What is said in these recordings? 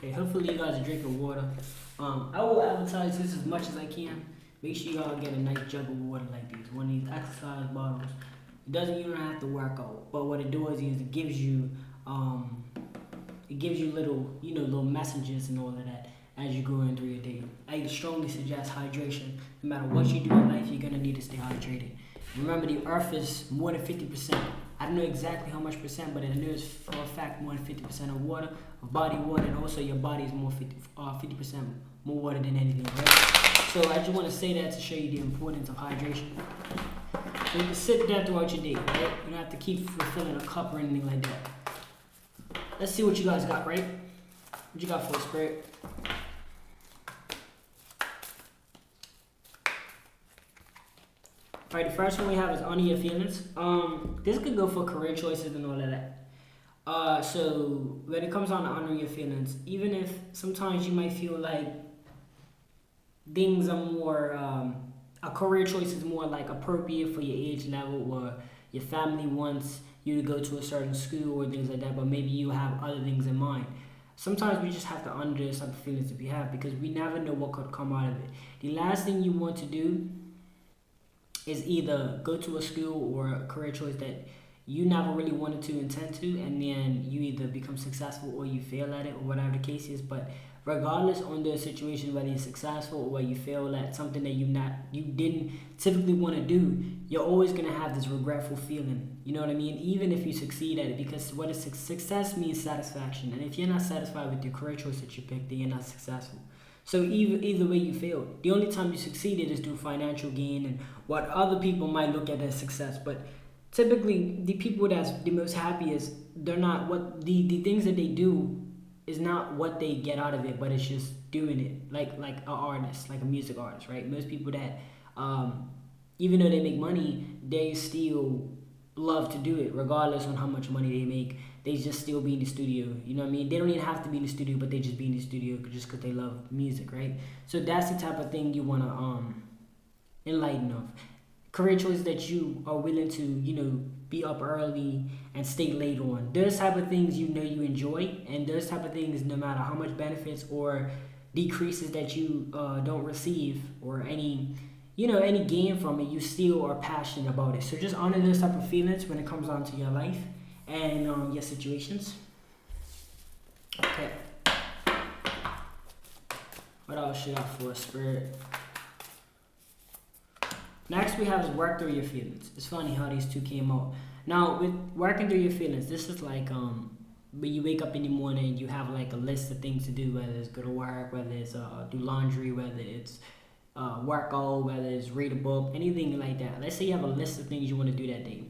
Okay, hopefully you guys are drinking water. I will advertise this as much as I can. Make sure y'all get a nice jug of water like this, one of these exercise bottles. You don't have to work out, but what it does is um, it gives you little, little messages and all of that as you go in through your day. I strongly suggest hydration. No matter what you do in life, you're gonna need to stay hydrated. Remember, the earth is more than 50%. I don't know exactly how much percent, but I know it's for a fact more than 50% of water, of body water, and also your body is more 50% more water than anything, right? So I just want to say that to show you the importance of hydration. So you can sip that throughout your day, right? You don't have to keep refilling a cup or anything like that. Let's see what you guys got, right? What you got for a spirit? Alright, the first one we have is honor your feelings. This could go for career choices and all of that. So when it comes on to honoring your feelings, even if sometimes you might feel like things are more, a career choice is more like appropriate for your age level, or your family wants you to go to a certain school or things like that, but maybe you have other things in mind. Sometimes we just have to honor those type of feelings that we have, because we never know what could come out of it. The last thing you want to do is either go to a school or a career choice that you never really wanted to intend to, and then you either become successful or you fail at it, or whatever the case is. But regardless on the situation, whether you're successful or whether you fail at something that you didn't typically want to do, you're always gonna have this regretful feeling. You know what I mean? Even if you succeed at it, because what is success means satisfaction, and if you're not satisfied with your career choice that you picked, then you're not successful. So either way you failed. The only time you succeeded is through financial gain and what other people might look at as success. But typically the people that's the most happiest, they're not what the things that they do is not what they get out of it, but it's just doing it. Like an artist, like a music artist, right? Most people that even though they make money, they still love to do it regardless on how much money they make. They just still be in the studio. You know what I mean? They don't even have to be in the studio, but they just be in the studio just because they love music, right? So that's the type of thing you want to enlighten of. Career choices that you are willing to, be up early and stay late on. Those type of things you enjoy, and those type of things, no matter how much benefits or decreases that you don't receive, or any gain from it, you still are passionate about it. So just honor those type of feelings when it comes on to your life and your situations. Okay. What else should I for a spirit? Next we have is work through your feelings. It's funny how these two came out. Now with working through your feelings, this is like when you wake up in the morning, you have like a list of things to do, whether it's go to work, whether it's do laundry, whether it's work out, whether it's read a book, anything like that. Let's say you have a list of things you want to do that day.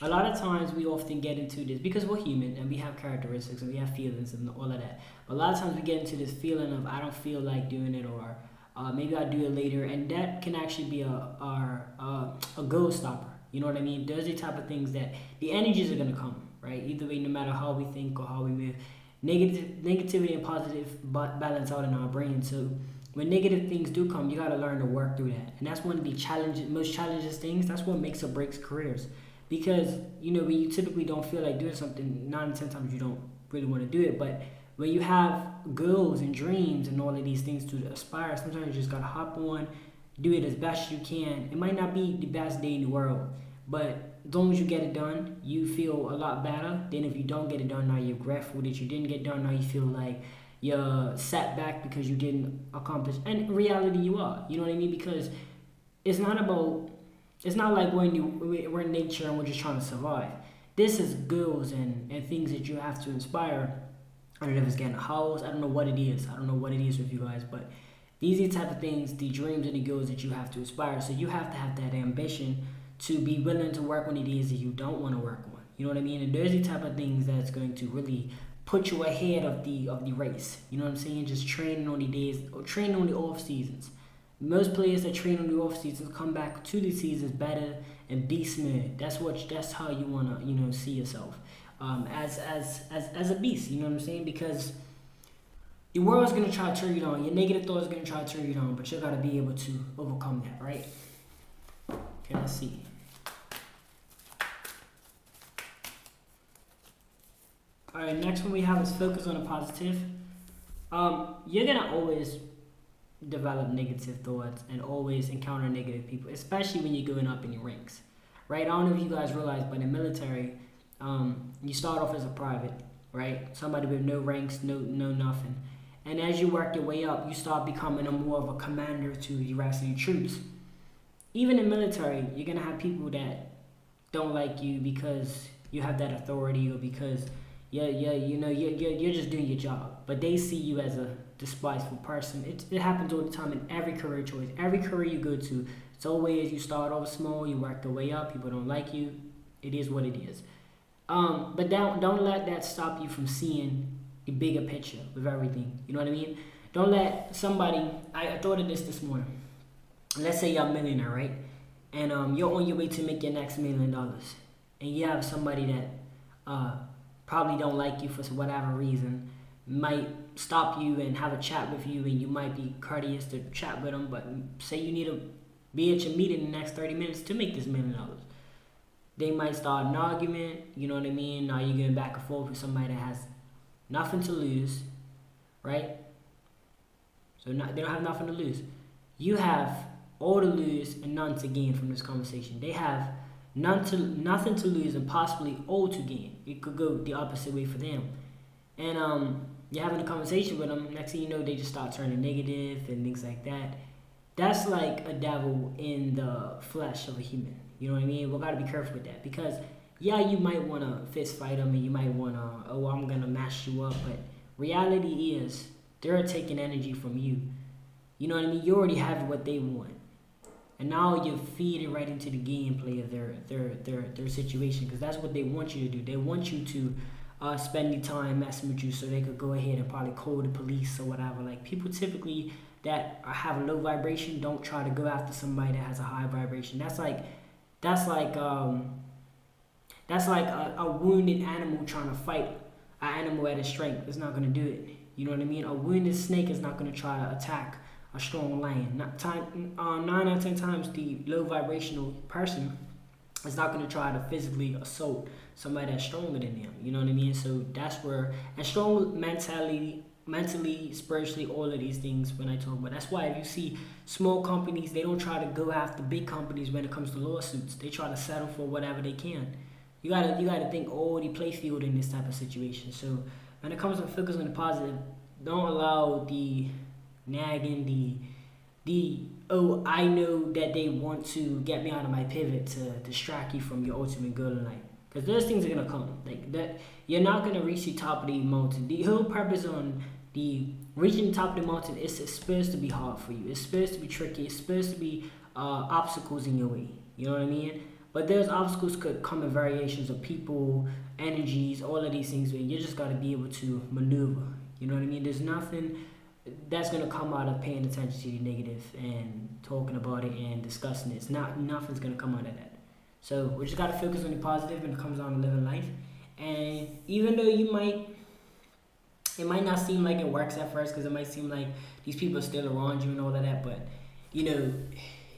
A lot of times we often get into this because we're human and we have characteristics and we have feelings and all of that. But a lot of times we get into this feeling of I don't feel like doing it, or maybe I'll do it later, and that can actually be a goal stopper. You know what I mean? Those are the type of things that the energies are gonna come, right? Either way, no matter how we think or how we move, negativity and positive balance out in our brain. So when negative things do come, you gotta learn to work through that, and that's one of the most challenging things. That's what makes or breaks careers, because when you typically don't feel like doing something, 9 and 10 times you don't really want to do it. But when you have goals and dreams and all of these things to aspire, sometimes you just gotta hop on, do it as best you can. It might not be the best day in the world, but as long as you get it done, you feel a lot better than if you don't get it done. Now you're regretful that you didn't get done. Now you feel like you're set back because you didn't accomplish. And in reality, you are. You know what I mean? Because it's not like we're in nature and we're just trying to survive. This is goals and things that you have to inspire. I don't know if it's getting a house. I don't know what it is. I don't know what it is with you guys, but these are the type of things, the dreams and the goals that you have to aspire. So you have to have that ambition to be willing to work on the days that you don't want to work on. You know what I mean? And there's the type of things that's going to really put you ahead of the race. You know what I'm saying? Just training on the days, or training on the off seasons. Most players that train on the off seasons come back to the seasons better and be smooth. That's how you wanna see yourself as a beast. You know what I'm saying? Because the world's gonna try to turn you down. Your negative thoughts are gonna try to turn you down, but you gotta be able to overcome that, right? Okay, let's see. All right, next one we have is focus on the positive. You're gonna always develop negative thoughts and always encounter negative people, especially when you're going up in your ranks, right? I don't know if you guys realize, but in the military, you start off as a private, right? Somebody with no ranks, no nothing, and as you work your way up, you start becoming a more of a commander to the rest of your troops. Even in military, you're gonna have people that don't like you because you have that authority or because you're just doing your job, but they see you as a despiseful person. It happens all the time in every career choice, every career you go to. It's always you start off small, you work your way up. People don't like you. It is what it is. But don't let that stop you from seeing the bigger picture with everything. You know what I mean? Don't let somebody. I thought of this morning. Let's say you're a millionaire, right? And you're on your way to make your next $1,000,000, and you have somebody that probably don't like you for whatever reason, might stop you and have a chat with you, and you might be courteous to chat with them, but say you need to be at your meeting in the next 30 minutes to make this $1,000,000. They might start an argument, you know what I mean? Now you're going back and forth with somebody that has nothing to lose, right? So they don't have nothing to lose. You have all to lose and none to gain from this conversation. They have nothing to lose and possibly all to gain. It could go the opposite way for them. And you're having a conversation with them. Next thing you know, they just start turning negative and things like that. That's like a devil in the flesh of a human. You know what I mean? We gotta be careful with that, because yeah, you might wanna fist fight them and you might wanna, oh, I'm gonna mash you up, but reality is they're taking energy from you. You know what I mean? You already have what they want, and now you're feeding right into the gameplay of their situation, because that's what they want you to do. They want you to spend your time messing with you so they could go ahead and probably call the police or whatever. Like, people typically that have a low vibration don't try to go after somebody that has a high vibration. That's like a wounded animal trying to fight an animal at its strength. It's not gonna do it. You know what I mean? A wounded snake is not gonna try to attack a strong lion. 9 out of 10 times, the low vibrational person is not gonna try to physically assault somebody that's stronger than them. You know what I mean? So that's where, and strong mentally, spiritually, all of these things when I talk about. That's why if you see small companies, they don't try to go after big companies when it comes to lawsuits. They try to settle for whatever they can. You gotta think all the play field in this type of situation. So when it comes to focus on the positive, don't allow the nagging, oh, I know that they want to get me out of my pivot to distract you from your ultimate goal in life. Because those things are gonna come. Like that, you're not gonna reach the top of the mountain. The whole purpose on the reaching the top of the mountain is it's supposed to be hard for you. It's supposed to be tricky. It's supposed to be obstacles in your way. You know what I mean? But those obstacles could come in variations of people, energies, all of these things. Where you just gotta be able to maneuver. You know what I mean? There's nothing that's gonna come out of paying attention to the negative and talking about it and discussing it. It's not, nothing's gonna come out of that. So we just gotta focus on the positive when it comes on to living life. And even though it might not seem like it works at first, because it might seem like these people are still around you and all of that, but you know,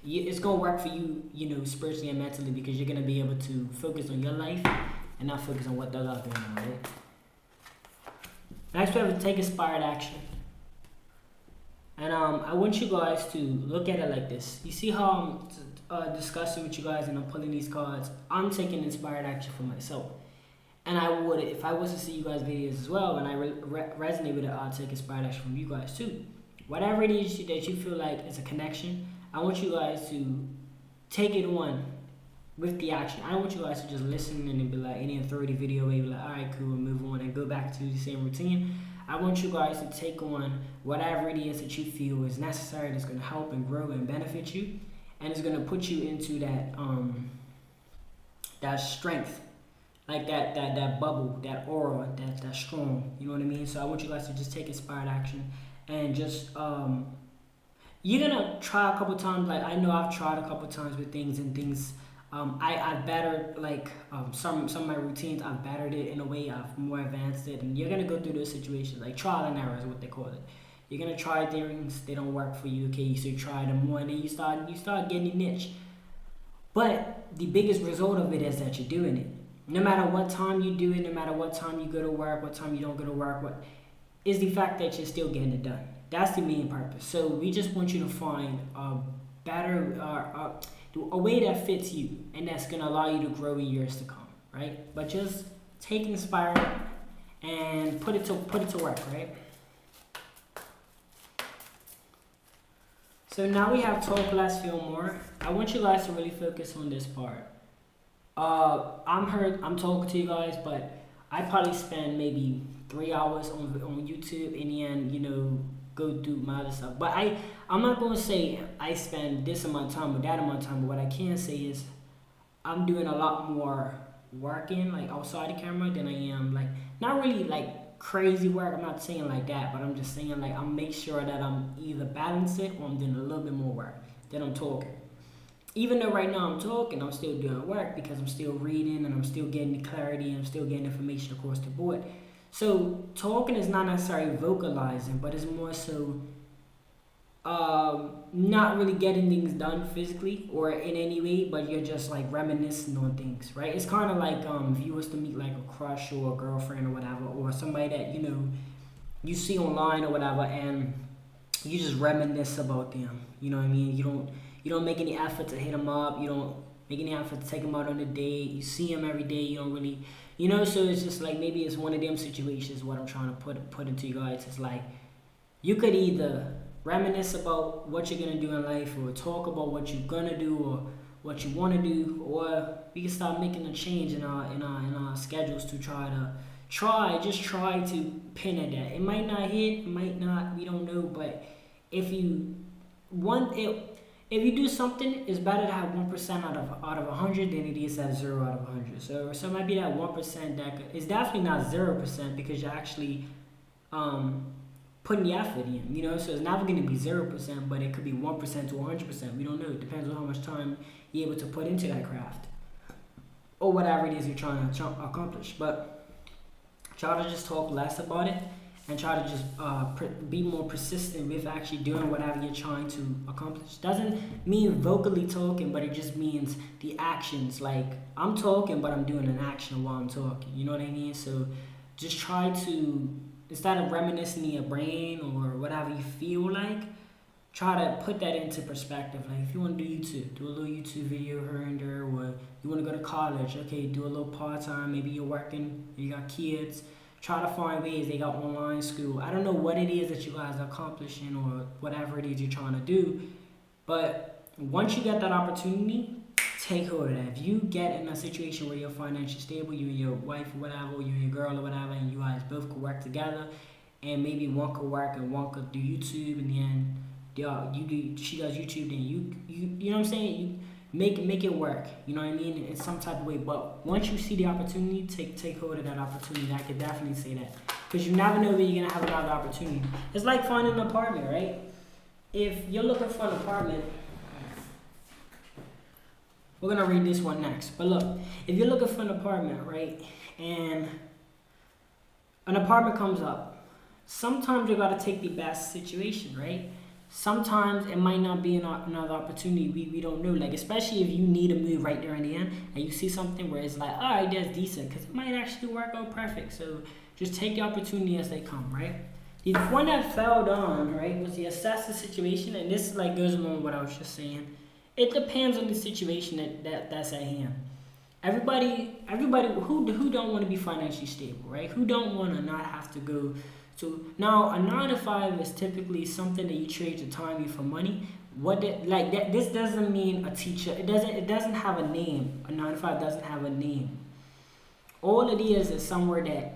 it's gonna work for you, you know, spiritually and mentally, because you're gonna be able to focus on your life and not focus on what they're doing, right? Next, we have to take inspired action. And I want you guys to look at it like this. You see how I'm discussing with you guys and I'm pulling these cards? I'm taking inspired action for myself. And I would, if I was to see you guys' videos as well and I resonate with it, I'll take inspired action from you guys too. Whatever it is that you feel like is a connection, I want you guys to take it on with the action. I don't want you guys to just listen and be like any authority video where you're like, alright, cool, we'll move on and go back to the same routine. I want you guys to take on whatever it is that you feel is necessary, that's going to help and grow and benefit you, and it's going to put you into that strength, like that bubble, that aura, that strong. You know what I mean? So I want you guys to just take inspired action and just you're gonna try a couple times. Like, I know I've tried a couple times with things and things. I've battered like some of my routines. I've battered it in a way. I've more advanced it, and you're gonna go through those situations, like trial and error is what they call it. You're gonna try things, they don't work for you. Okay, so you try them more, and then you start getting your niche. But the biggest result of it is that you're doing it. No matter what time you do it, no matter what time you go to work, what time you don't go to work, is the fact that you're still getting it done. That's the main purpose. So we just want you to find a better, a way that fits you and that's gonna allow you to grow in years to come, right? But just take inspired and put it to work, right? So now we have talk less, feel more. I want you guys to really focus on this part. I'm talking to you guys, but I probably spend maybe 3 hours on YouTube, and then go do my other stuff. But I'm not gonna say I spend this amount of time or that amount of time. But what I can say is I'm doing a lot more working like outside the camera than I am like not really like crazy work. I'm not saying like that, but I'm just saying like I make sure that I'm either balancing or I'm doing a little bit more work than I'm talking. Even though right now I'm talking, I'm still doing work because I'm still reading and I'm still getting the clarity and I'm still getting information across the board. So talking is not necessarily vocalizing, but it's more so not really getting things done physically or in any way, but you're just like reminiscing on things, right? It's kind of like if you was to meet like a crush or a girlfriend or whatever, or somebody that you see online or whatever, and you just reminisce about them. You know what I mean? You don't make any effort to hit them up. You don't make any effort to take them out on a date. You see them every day. You don't really, so it's just like maybe it's one of them situations. What I'm trying to put into you guys is like you could either reminisce about what you're gonna do in life, or talk about what you're gonna do or what you want to do, or we can start making a change in our schedules to try to pin at that. It might not hit, it might not, we don't know, but if you want it. If you do something, it's better to have 1% out of 100 than it is at 0 out of 100. So it might be that 1% it's definitely not 0% because you're actually putting the effort in, so it's never going to be 0%, but it could be 1% to 100%. We don't know. It depends on how much time you're able to put into that craft or whatever it is you're trying to accomplish. But try to just talk less about it and try to just be more persistent with actually doing whatever you're trying to accomplish. Doesn't mean vocally talking, but it just means the actions. Like, I'm talking, but I'm doing an action while I'm talking. You know what I mean? So just try to, instead of reminiscing in your brain or whatever you feel like, try to put that into perspective. Like, if you want to do YouTube, do a little YouTube video here and there, or you want to go to college, okay, do a little part-time. Maybe you're working, you got kids. Try to find ways. They got online school. I don't know what it is that you guys are accomplishing or whatever it is you're trying to do, but once you get that opportunity, take hold of that. If you get in a situation where you're financially stable, you and your wife or whatever, you and your girl or whatever, and you guys both could work together, and maybe one could work and one could do YouTube, and then she does YouTube, then you know what I'm saying? You make it work, you know what I mean, in some type of way. But once you see the opportunity, take hold of that opportunity. I could definitely say that, because you never know when you're gonna have another opportunity. It's like finding an apartment, right? If you're looking for an apartment, we're gonna read this one next. But look, if you're looking for an apartment, right, and an apartment comes up, sometimes you gotta take the best situation, right? Sometimes it might not be another opportunity. We don't know. Like, especially if you need to move right there in the end and you see something where it's like, all right, that's decent, because it might actually work out perfect. So just take the opportunity as they come, right? The one that fell down, right, was the assess the situation. And this like goes along with what I was just saying. It depends on the situation that's at hand. Everybody who don't want to be financially stable, right? Who don't want to not have to go. So now a 9 to 5 is typically something that you trade your time for money. This doesn't mean a teacher. It doesn't have a name. A 9 to 5 doesn't have a name. All it is somewhere that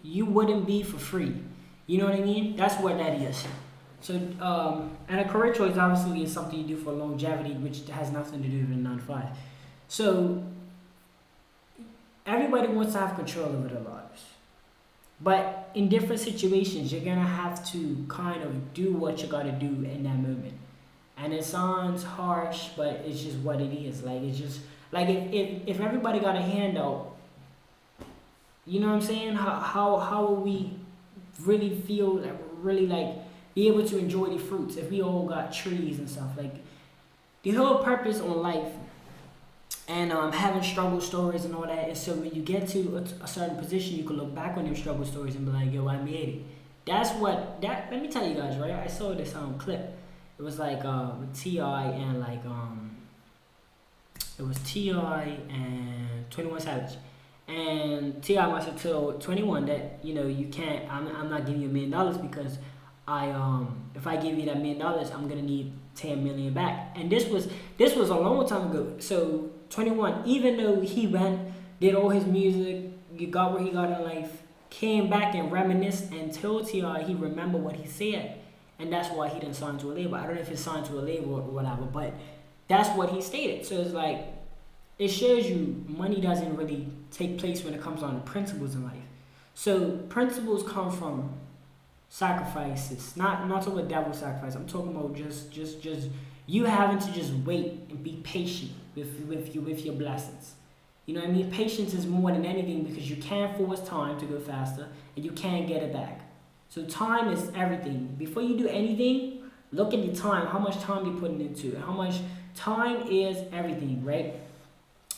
you wouldn't be for free. You know what I mean? That's what that is. So and a career choice obviously is something you do for longevity, which has nothing to do with a 9 to 5. So everybody wants to have control over their lives. But in different situations, you're gonna have to kind of do what you gotta do in that moment. And it sounds harsh, but it's just what it is. Like, it's just like if everybody got a handout, you know what I'm saying? How will we really feel, like, really like be able to enjoy the fruits if we all got trees and stuff? Like, the whole purpose on life and having struggle stories and all that is so when you get to a certain position, you can look back on your struggle stories and be like, yo, I made it. That's what that. Let me tell you guys, right? I saw this clip. It was like with Ti and like it was Ti and 21 Savage. And Ti must have told 21 that you can't. I'm not giving you $1 million because if I give you that $1 million, I'm gonna need 10 million back. And this was a long time ago. So 21, even though he went, did all his music, you got where he got in life, came back and reminisced and told Ti he remembered what he said, and that's why he didn't sign to a label. I don't know if he's signed to a label or whatever, but that's what he stated. So it's like it shows you money doesn't really take place when it comes down to principles in life. So principles come from sacrifices, not talking about devil sacrifice. I'm talking about just you having to just wait and be patient with your blessings. You know what I mean? Patience is more than anything because you can't force time to go faster and you can't get it back. So time is everything. Before you do anything, look at the time, how much time you're putting into it. How much time is everything, right?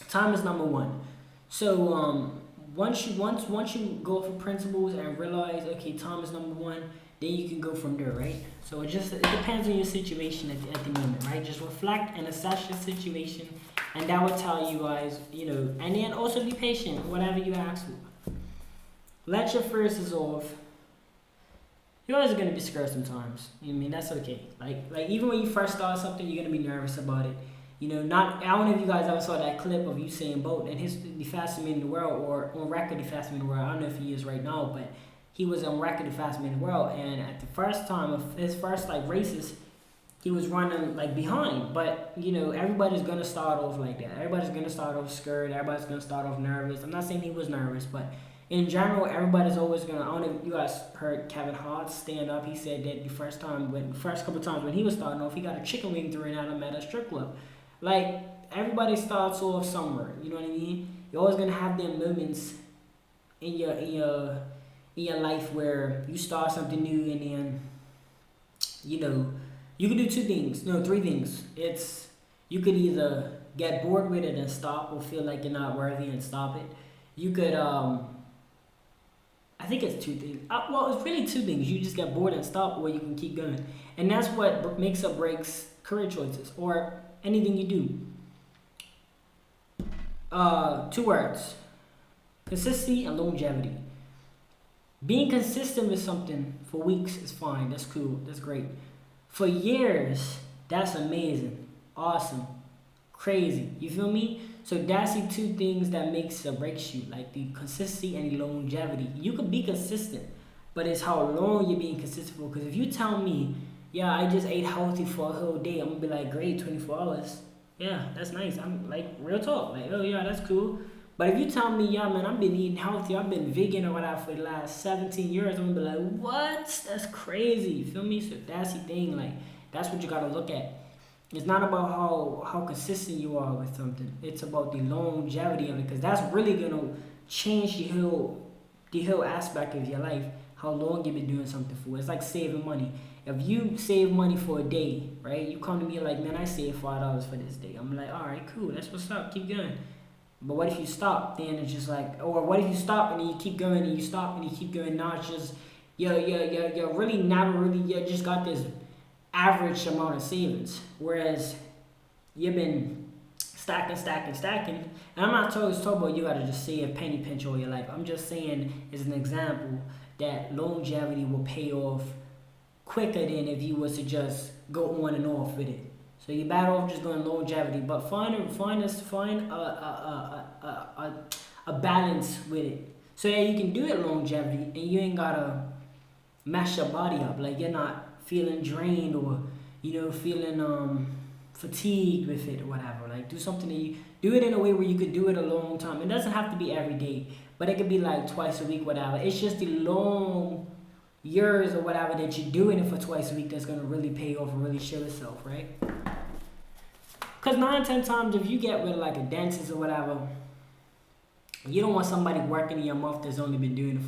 Time is number one. So once you go for principles and realize, okay, time is number one, then you can go from there, right? So it depends on your situation at the moment, right? Just reflect and assess your situation, and that will tell you guys, and then also be patient, whatever you ask for. Let your fears dissolve. You're always gonna be scared sometimes. You know what I mean? That's okay. Like even when you first start something, you're gonna be nervous about it. I don't know if you guys ever saw that clip of Usain Bolt and the fastest man in the world, or on record the fastest man in the world. I don't know if he is right now, but he was on record the fastest man in the world. And at the first time of his first races, he was running behind. But everybody's gonna start off like that. Everybody's gonna start off scared. Everybody's gonna start off nervous. I'm not saying he was nervous, but in general, everybody's always gonna. I don't know if you guys heard Kevin Hart stand up. He said that the first couple times when he was starting off, he got a chicken wing thrown at him at a strip club. Like, everybody starts off somewhere, you know what I mean? You're always gonna have them moments in your life where you start something new, and then you can do three things. You could either get bored with it and stop, or feel like you're not worthy and stop it. You could I think it's two things. Well, it's really two things. You just get bored and stop, or you can keep going. And that's what makes or breaks career choices, or anything you do. 2 words: consistency and longevity. Being consistent with something for weeks is fine. That's cool. That's great. For years, that's amazing, awesome, crazy. You feel me? So that's the 2 things that makes or breaks you, like the consistency and the longevity. You can be consistent, but it's how long you're being consistent for. Because if you tell me, yeah, I just ate healthy for a whole day, I'm gonna be like, great, 24 hours. Yeah, that's nice. I'm like, real talk. Like, oh yeah, that's cool. But if you tell me, yeah, man, I've been eating healthy, I've been vegan or whatever for the last 17 years, I'm gonna be like, what? That's crazy. You feel me? So that's the thing. Like, that's what you gotta look at. It's not about how consistent you are with something. It's about the longevity of it, because that's really gonna change the whole aspect of your life. How long you've been doing something for. It's like saving money. If you save money for a day, right? You come to me like, man, I saved $5 for this day. I'm like, all right, cool. That's what's up. Keep going. But what if you stop? Then it's just like, or what if you stop and then you keep going and you stop and you keep going? Now it's just you're really never really you just got this average amount of savings, whereas you've been stacking. And I'm not talking about you gotta just save penny pinch all your life. I'm just saying as an example that longevity will pay off quicker than if you was to just go on and off with it. So you're better off just going longevity, but find a balance with it, so that you can do it longevity and you ain't gotta mess your body up. Like, you're not feeling drained or feeling fatigued with it or whatever. Like, do something that you do it in a way where you could do it a long time. It doesn't have to be every day, but it could be like twice a week, whatever. It's just the long years or whatever that you're doing it for twice a week that's gonna really pay off and really show itself, right? Because 9-10 times, if you get with like a dentist or whatever, you don't want somebody working in your mouth that's only been doing it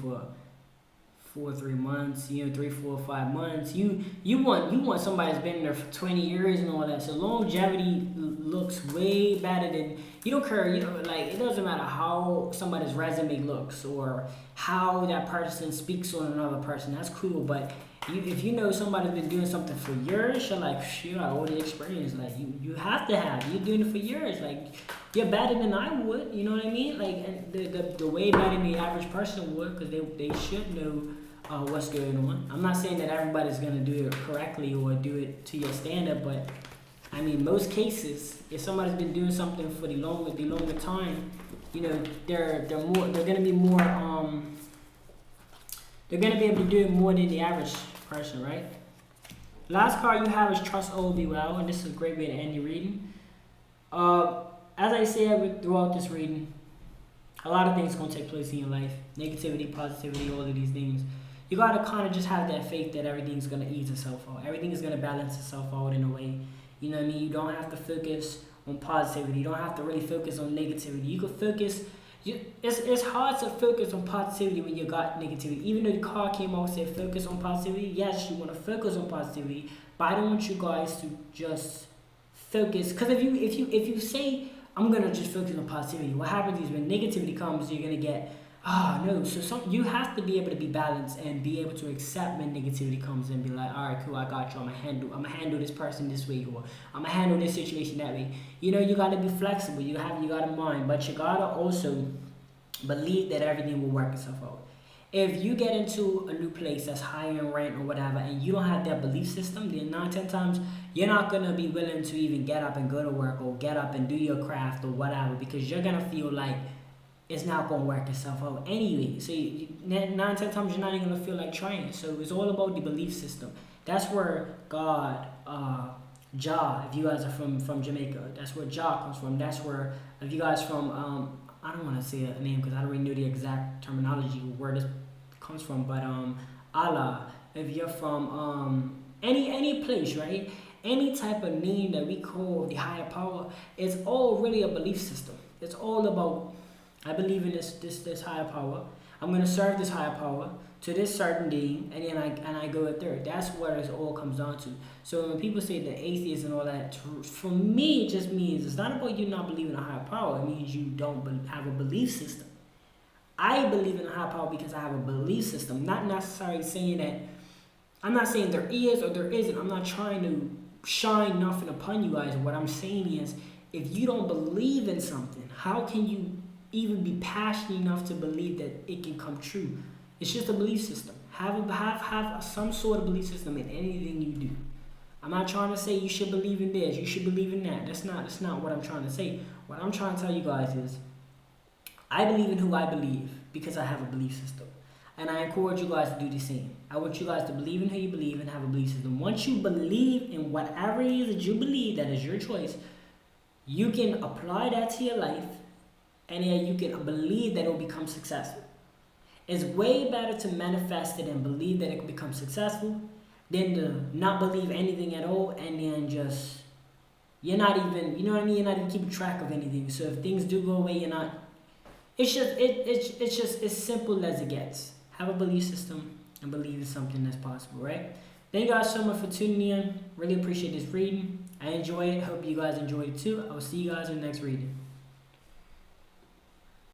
4 or 3 months, 3, 4, 5 months. You want somebody that's been there for 20 years and all that. So longevity looks way better than, you don't care, like it doesn't matter how somebody's resume looks or how that person speaks on another person. That's cool, but if you know somebody's been doing something for years, you're like, you got all the experience. Like you have to have. You're doing it for years. Like you're better than I would. You know what I mean? Like and the way better than the average person would, because they should know what's going on. I'm not saying that everybody's gonna do it correctly or do it to your standard, but I mean most cases, if somebody's been doing something for the longer time, they're gonna be more they're gonna be able to do it more than the average person, right? Last card you have is Trust All Be Well, and this is a great way to end your reading. As I said throughout this reading, a lot of things are gonna take place in your life. Negativity, positivity, all of these things. You gotta kind of just have that faith that everything's gonna ease itself out. Everything is gonna balance itself out in a way. You know what I mean? You don't have to focus on positivity. You don't have to really focus on negativity. You can focus. It's hard to focus on positivity when you got negativity. Even though the card came out and said focus on positivity, yes, you want to focus on positivity, but I don't want you guys to just focus. Because if you say I'm gonna just focus on positivity, what happens is when negativity comes, you're gonna get no. So you have to be able to be balanced and be able to accept when negativity comes and be like, all right, cool, I got you. I'm gonna handle this person this way, or I'm gonna handle this situation that way. You gotta be flexible. You got a mind, but you gotta also believe that everything will work itself out. If you get into a new place that's higher in rent or whatever, and you don't have that belief system, then 9, 10 times you're not gonna be willing to even get up and go to work or get up and do your craft or whatever, because you're gonna feel like it's not going to work itself out anyway. So 9, 10 times you're not even going to feel like trying. So it's all about the belief system. That's where God, Jah, if you guys are from Jamaica, that's where Jah comes from. That's where, if you guys from, I don't want to say a name because I don't really know the exact terminology where this comes from, but Allah, if you're from any place, right? Any type of name that we call the higher power, it's all really a belief system. It's all about, I believe in this higher power. I'm gonna serve this higher power to this certain being, and then I go a third. That's what it all comes down to. So when people say the atheist and all that, for me it just means it's not about you not believing in a higher power. It means you don't have a belief system. I believe in a higher power because I have a belief system. Not necessarily saying that. I'm not saying there is or there isn't. I'm not trying to shine nothing upon you guys. What I'm saying is, if you don't believe in something, how can you even be passionate enough to believe that it can come true? It's just a belief system. Have some sort of belief system in anything you do. I'm not trying to say you should believe in this, you should believe in that. That's not what I'm trying to say. What I'm trying to tell you guys is, I believe in who I believe because I have a belief system. And I encourage you guys to do the same. I want you guys to believe in who you believe and have a belief system. Once you believe in whatever it is that you believe, that is your choice, you can apply that to your life, and then you can believe that it will become successful. It's way better to manifest it and believe that it will become successful than to not believe anything at all and then just, you're not even, you know what I mean? You're not even keeping track of anything. So if things do go away, you're not, it's just as simple as it gets. Have a belief system and believe in something that's possible, right? Thank you guys so much for tuning in. Really appreciate this reading. I enjoy it. Hope you guys enjoyed it too. I will see you guys in the next reading.